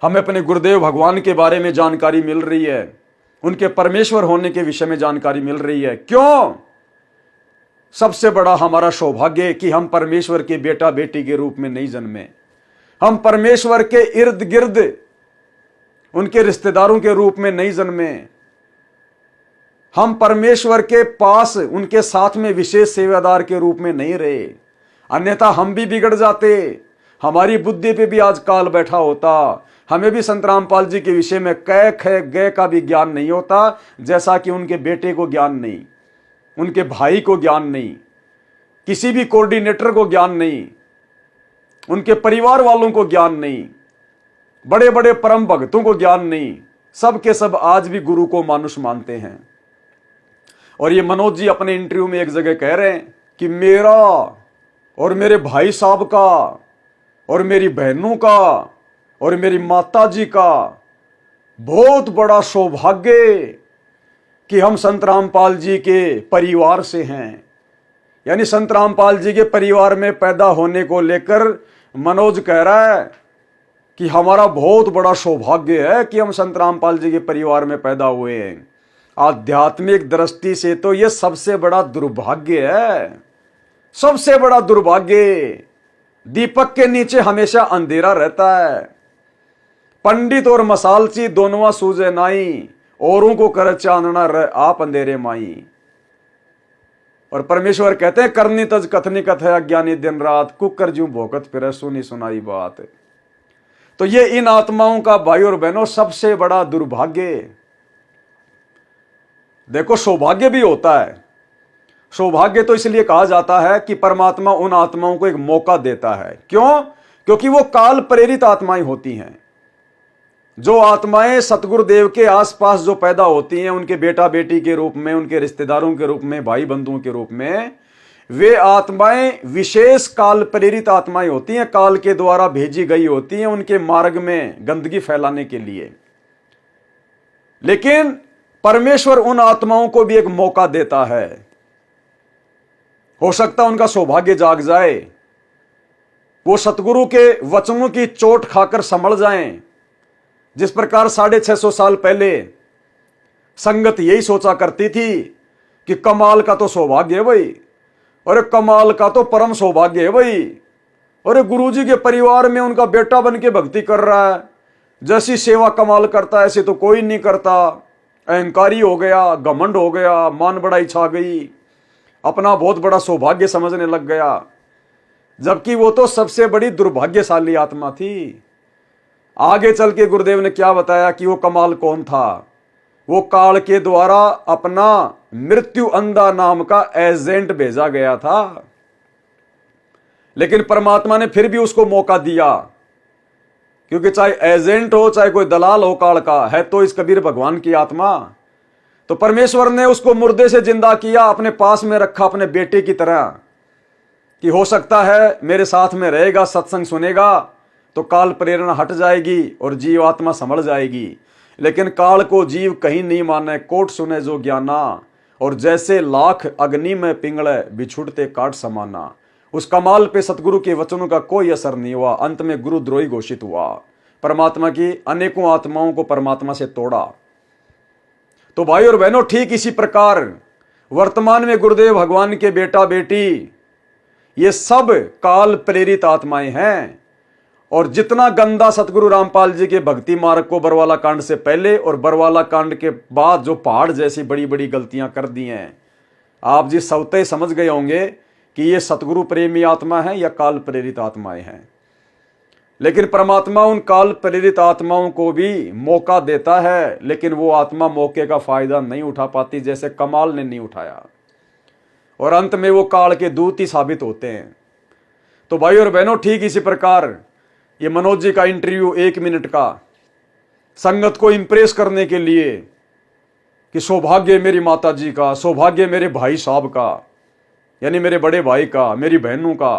हमें अपने गुरुदेव भगवान के बारे में जानकारी मिल रही है, उनके परमेश्वर होने के विषय में जानकारी मिल रही है। क्यों? सबसे बड़ा हमारा सौभाग्य कि हम परमेश्वर के बेटा बेटी के रूप में नहीं जन्मे, हम परमेश्वर के इर्द गिर्द उनके रिश्तेदारों के रूप में नहीं जन्मे, हम परमेश्वर के पास उनके साथ में विशेष सेवादार के रूप में नहीं रहे। अन्यथा हम भी बिगड़ जाते, हमारी बुद्धि पे भी आज काल बैठा होता, हमें भी संत रामपाल जी के विषय में कै खे गए का भी ज्ञान नहीं होता, जैसा कि उनके बेटे को ज्ञान नहीं, उनके भाई को ज्ञान नहीं, किसी भी कोऑर्डिनेटर को ज्ञान नहीं, उनके परिवार वालों को ज्ञान नहीं, बड़े बड़े परम भक्तों को ज्ञान नहीं। सब के सब आज भी गुरु को मानुष मानते हैं। और ये मनोज जी अपने इंटरव्यू में एक जगह कह रहे हैं कि मेरा और मेरे भाई साहब का और मेरी बहनों का और मेरी माता जी का बहुत बड़ा सौभाग्य कि हम संत रामपाल जी के परिवार से हैं। यानी संत रामपाल जी के परिवार में पैदा होने को लेकर मनोज कह रहा है कि हमारा बहुत बड़ा सौभाग्य है कि हम संत रामपाल जी के परिवार में पैदा हुए हैं। आध्यात्मिक दृष्टि से तो यह सबसे बड़ा दुर्भाग्य है, सबसे बड़ा दुर्भाग्य। दीपक के नीचे हमेशा अंधेरा रहता है। पंडित और मसालची दोनों सूझे नाई, औरों को कर चांदना रह आप अंधेरे माई। और परमेश्वर कहते हैं करनी तज कथनी कथ है अज्ञानी दिन रात, कुकर जू भोकत फिर सुनी सुनाई बात। तो ये इन आत्माओं का भाई और बहनों सबसे बड़ा दुर्भाग्य। देखो सौभाग्य भी होता है, सौभाग्य तो इसलिए कहा जाता है कि परमात्मा उन आत्माओं को एक मौका देता है। क्यों? क्योंकि वो काल प्रेरित आत्माएं होती हैं। जो आत्माएं सतगुरुदेव के आसपास जो पैदा होती हैं, उनके बेटा बेटी के रूप में, उनके रिश्तेदारों के रूप में, भाई बंधुओं के रूप में, वे आत्माएं विशेष काल प्रेरित आत्माएं होती हैं, काल के द्वारा भेजी गई होती हैं उनके मार्ग में गंदगी फैलाने के लिए। लेकिन परमेश्वर उन आत्माओं को भी एक मौका देता है। हो सकता है उनका सौभाग्य जाग जाए, वो सतगुरु के वचनों की चोट खाकर संभल जाएं। जिस प्रकार 650 साल पहले संगत यही सोचा करती थी कि कमाल का तो सौभाग्य है भाई, अरे कमाल का तो परम सौभाग्य है भाई, अरे गुरुजी के परिवार में उनका बेटा बन के भक्ति कर रहा है, जैसी सेवा कमाल करता है ऐसे तो कोई नहीं करता। अहंकारी हो गया, घमंड हो गया, मान बढ़ाई छा गई, अपना बहुत बड़ा सौभाग्य समझने लग गया, जबकि वो तो सबसे बड़ी दुर्भाग्यशाली आत्मा थी। आगे चल के गुरुदेव ने क्या बताया कि वो कमाल कौन था। वो काल के द्वारा अपना मृत्यु अंधा नाम का एजेंट भेजा गया था, लेकिन परमात्मा ने फिर भी उसको मौका दिया, क्योंकि चाहे एजेंट हो चाहे कोई दलाल हो काल का, है तो इस कबीर भगवान की आत्मा। तो परमेश्वर ने उसको मुर्दे से जिंदा किया, अपने पास में रखा अपने बेटे की तरह, कि हो सकता है मेरे साथ में रहेगा, सत्संग सुनेगा तो काल प्रेरणा हट जाएगी और जीव आत्मा संभल जाएगी। लेकिन काल को जीव कहीं नहीं माने, कोट सुने जो ज्ञाना, और जैसे लाख अग्नि में पिंगले बिछुड़ते काट समाना। उस कमाल पे सतगुरु के वचनों का कोई असर नहीं हुआ, अंत में गुरुद्रोही घोषित हुआ। परमात्मा की अनेकों आत्माओं को परमात्मा से तोड़ा। तो भाई और बहनों, ठीक इसी प्रकार वर्तमान में गुरुदेव भगवान के बेटा बेटी ये सब काल प्रेरित आत्माएं हैं। और जितना गंदा सतगुरु रामपाल जी के भक्ति मार्ग को बरवाला कांड से पहले और बरवाला कांड के बाद जो पहाड़ जैसी बड़ी बड़ी गलतियां कर दी हैं, आप जी स्वतः समझ गए होंगे कि ये सतगुरु प्रेमी आत्मा है या काल प्रेरित आत्माएं हैं। लेकिन परमात्मा उन काल प्रेरित आत्माओं को भी मौका देता है, लेकिन वो आत्मा मौके का फायदा नहीं उठा पाती, जैसे कमाल ने नहीं उठाया, और अंत में वो काल के दूत ही साबित होते हैं। तो भाई और बहनों, ठीक इसी प्रकार ये मनोज जी का इंटरव्यू 1 मिनट का संगत को इंप्रेस करने के लिए कि सौभाग्य मेरी माता जी का, सौभाग्य मेरे भाई साहब का, यानी मेरे बड़े भाई का, मेरी बहनों का,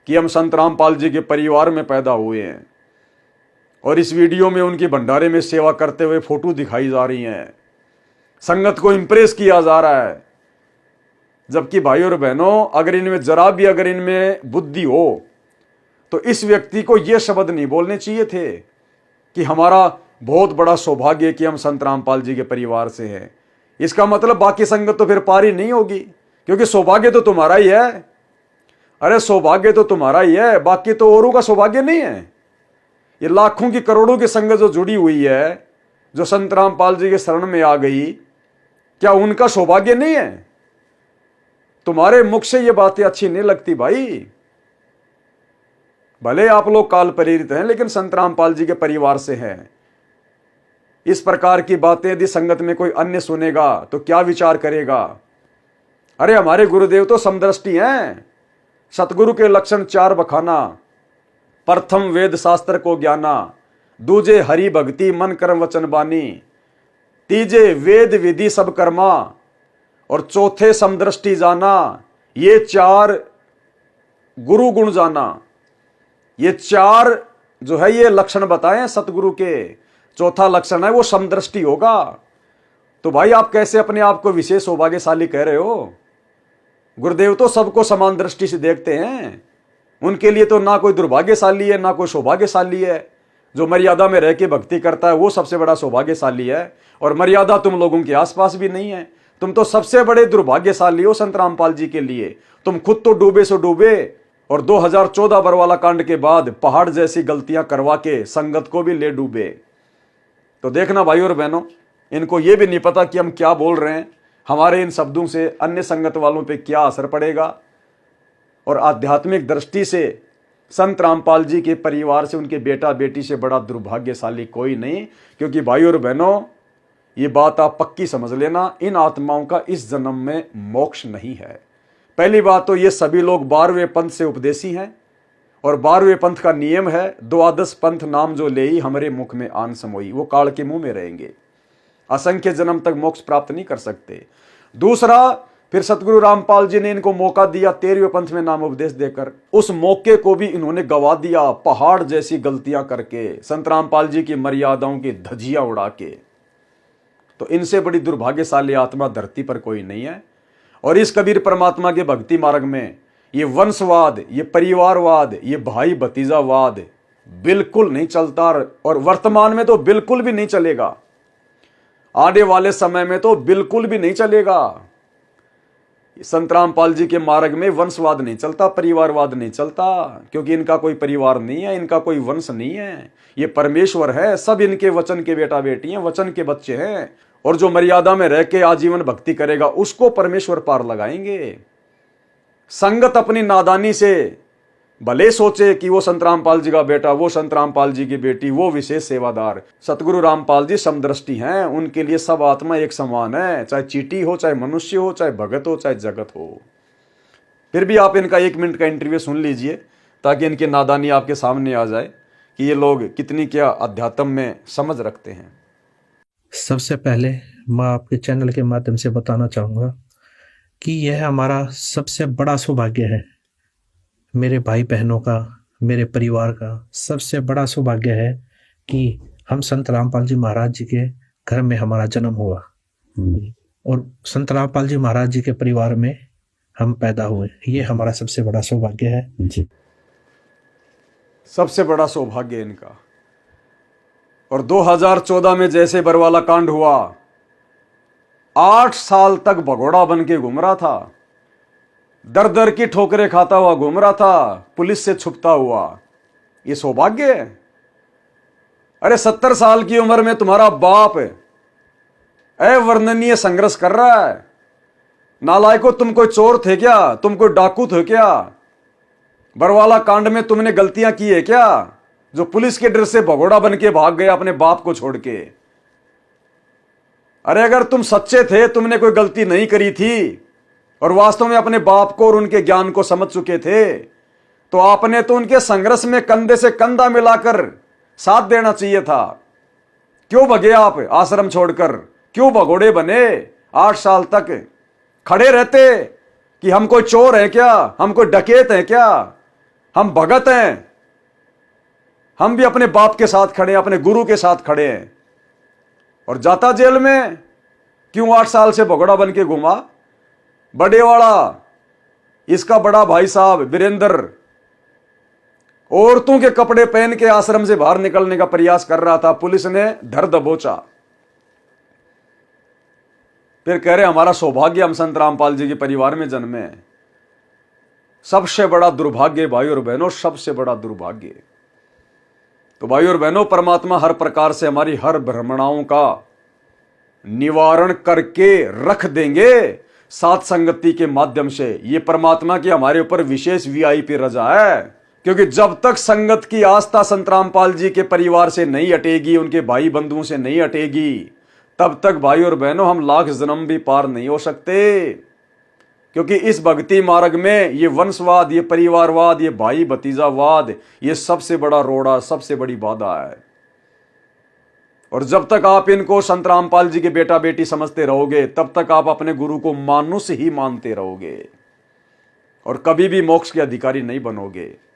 कि हम संत रामपाल जी के परिवार में पैदा हुए हैं। और इस वीडियो में उनकी भंडारे में सेवा करते हुए फोटो दिखाई जा रही हैं, संगत को इंप्रेस किया जा रहा है। जबकि भाई और बहनों, अगर इनमें जरा भी अगर इनमें बुद्धि हो तो इस व्यक्ति को ये शब्द नहीं बोलने चाहिए थे। कि हमारा बहुत बड़ा सौभाग्य है कि हम संत रामपाल जी के परिवार से हैं। इसका मतलब बाकी संगत तो फिर पारी नहीं होगी, क्योंकि सौभाग्य तो तुम्हारा ही है। अरे सौभाग्य तो तुम्हारा ही है, बाकी तो औरों का सौभाग्य नहीं है। ये लाखों की करोड़ों की संगत जो जुड़ी हुई है, जो संत रामपाल जी के शरण में आ गई, क्या उनका सौभाग्य नहीं है? तुम्हारे मुख से ये बातें अच्छी नहीं लगती भाई। भले आप लोग काल प्रेरित हैं, लेकिन संत रामपाल जी के परिवार से हैं। इस प्रकार की बातें यदि संगत में कोई अन्य सुनेगा तो क्या विचार करेगा? अरे हमारे गुरुदेव तो समदृष्टि हैं। सतगुरु के लक्षण 4 बखाना। प्रथम वेद शास्त्र को ज्ञाना, दूजे हरि भक्ति मन कर्म वचन बानी, तीजे वेद विधि सब कर्मा, और चौथे समदृष्टि जाना। ये 4 गुरु गुण जाना। ये 4 जो है ये लक्षण बताए सतगुरु के। चौथा लक्षण है वो समदृष्टि होगा। तो भाई आप कैसे अपने आप को विशेष सौभाग्यशाली कह रहे हो? गुरुदेव तो सबको समान दृष्टि से देखते हैं। उनके लिए तो ना कोई दुर्भाग्यशाली है ना कोई सौभाग्यशाली है। जो मर्यादा में रह के भक्ति करता है वो सबसे बड़ा सौभाग्यशाली है, और मर्यादा तुम लोगों के आसपास भी नहीं है। तुम तो सबसे बड़े दुर्भाग्यशाली हो संत रामपाल जी के लिए। तुम खुद तो डूबे सो डूबे, और 2014 बरवाला कांड के बाद पहाड़ जैसी गलतियां करवा के संगत को भी ले डूबे। तो देखना भाई और बहनों, इनको ये भी नहीं पता कि हम क्या बोल रहे हैं। हमारे इन शब्दों से अन्य संगत वालों पे क्या असर पड़ेगा। और आध्यात्मिक दृष्टि से संत रामपाल जी के परिवार से, उनके बेटा बेटी से बड़ा दुर्भाग्यशाली कोई नहीं। क्योंकि भाई और बहनों, ये बात आप पक्की समझ लेना, इन आत्माओं का इस जन्म में मोक्ष नहीं है। पहली बात तो ये सभी लोग 12वें पंथ से उपदेशी हैं, और 12वें पंथ का नियम है, द्वादश पंथ नाम जो ले ही हमारे मुख में आन समोई। वो काल के मुंह में रहेंगे, असंख्य जन्म तक मोक्ष प्राप्त नहीं कर सकते। दूसरा, फिर सतगुरु रामपाल जी ने इनको मौका दिया 13वें पंथ में नाम उपदेश देकर। उस मौके को भी इन्होंने गवा दिया पहाड़ जैसी गलतियां करके, संत रामपाल जी की मर्यादाओं की धज्जियां उड़ा के। तो इनसे बड़ी दुर्भाग्यशाली आत्मा धरती पर कोई नहीं है। और इस कबीर परमात्मा के भक्ति मार्ग में ये वंशवाद, ये परिवारवाद, ये भाई भतीजावाद बिल्कुल नहीं चलता, और वर्तमान में तो बिल्कुल भी नहीं चलेगा। आने वाले समय में तो बिल्कुल भी नहीं चलेगा। संत रामपाल जी के मार्ग में वंशवाद नहीं चलता, परिवारवाद नहीं चलता, क्योंकि इनका कोई परिवार नहीं है, इनका कोई वंश नहीं है। ये परमेश्वर है, सब इनके वचन के बेटा बेटी हैं, वचन के बच्चे हैं। और जो मर्यादा में रह के आजीवन भक्ति करेगा उसको परमेश्वर पार लगाएंगे। संगत अपनी नादानी से भले सोचे कि वो संत रामपाल जी का बेटा, वो संत रामपाल जी की बेटी, वो विशेष सेवादार। सतगुरु रामपाल जी समदृष्टि हैं, उनके लिए सब आत्मा एक समान है, चाहे चींटी हो, चाहे मनुष्य हो, चाहे भगत हो, चाहे जगत हो। फिर भी आप इनका 1 मिनट का इंटरव्यू सुन लीजिए, ताकि इनकी नादानी आपके सामने आ जाए कि ये लोग कितनी क्या अध्यात्म में समझ रखते हैं। सबसे पहले मैं आपके चैनल के माध्यम से बताना चाहूँगा कि यह हमारा सबसे बड़ा सौभाग्य है। मेरे भाई बहनों का, मेरे परिवार का सबसे बड़ा सौभाग्य है कि हम संत रामपाल जी महाराज जी के घर में हमारा जन्म हुआ, और संत रामपाल जी महाराज जी के परिवार में हम पैदा हुए। ये हमारा सबसे बड़ा सौभाग्य है जी। सबसे बड़ा सौभाग्य इनका। और 2014 में जैसे बरवाला कांड हुआ, 8 साल तक भगोड़ा बन के घूम रहा था, दर दर की ठोकरें खाता हुआ घूम रहा था, पुलिस से छुपता हुआ। ये सौभाग्य है? अरे 70 साल की उम्र में तुम्हारा बाप अवर्णनीय संघर्ष कर रहा है। नालायको, तुम कोई चोर थे क्या? तुम कोई डाकू थे क्या? बरवाला कांड में तुमने गलतियां की है क्या, जो पुलिस के डर से भगोड़ा बन के भाग गया अपने बाप को छोड़ के? अरे अगर तुम सच्चे थे, तुमने कोई गलती नहीं करी थी और वास्तव में अपने बाप को और उनके ज्ञान को समझ चुके थे, तो आपने तो उनके संघर्ष में कंधे से कंधा मिलाकर साथ देना चाहिए था। क्यों भगे आप आश्रम छोड़कर? क्यों भगोड़े बने? 8 साल तक खड़े रहते कि हम कोई चोर है क्या, हम कोई डकैत है क्या, हम भगत हैं, हम भी अपने बाप के साथ खड़े हैं, अपने गुरु के साथ खड़े हैं। और जाता जेल में क्यों 8 साल से भगोड़ा बन के घुमा? बड़े वाला, इसका बड़ा भाई साहब वीरेंद्र, औरतों के कपड़े पहन के आश्रम से बाहर निकलने का प्रयास कर रहा था, पुलिस ने धर दबोचा। फिर कह रहे हमारा सौभाग्य हम संत रामपाल जी के परिवार में जन्मे हैं। सबसे बड़ा दुर्भाग्य भाई और बहनों, सबसे बड़ा दुर्भाग्य। तो भाई और बहनों, परमात्मा हर प्रकार से हमारी हर भ्रमणाओं का निवारण करके रख देंगे सात संगति के माध्यम से। ये परमात्मा की हमारे ऊपर विशेष वीआईपी रजा है, क्योंकि जब तक संगत की आस्था संत रामपाल जी के परिवार से नहीं हटेगी, उनके भाई बंधुओं से नहीं हटेगी, तब तक भाई और बहनों हम लाख जन्म भी पार नहीं हो सकते। क्योंकि इस भक्ति मार्ग में ये वंशवाद, ये परिवारवाद, ये भाई भतीजावाद, ये सबसे बड़ा रोड़ा, सबसे बड़ी बाधा है। और जब तक आप इनको संत रामपाल जी के बेटा बेटी समझते रहोगे, तब तक आप अपने गुरु को मानुष ही मानते रहोगे और कभी भी मोक्ष के अधिकारी नहीं बनोगे।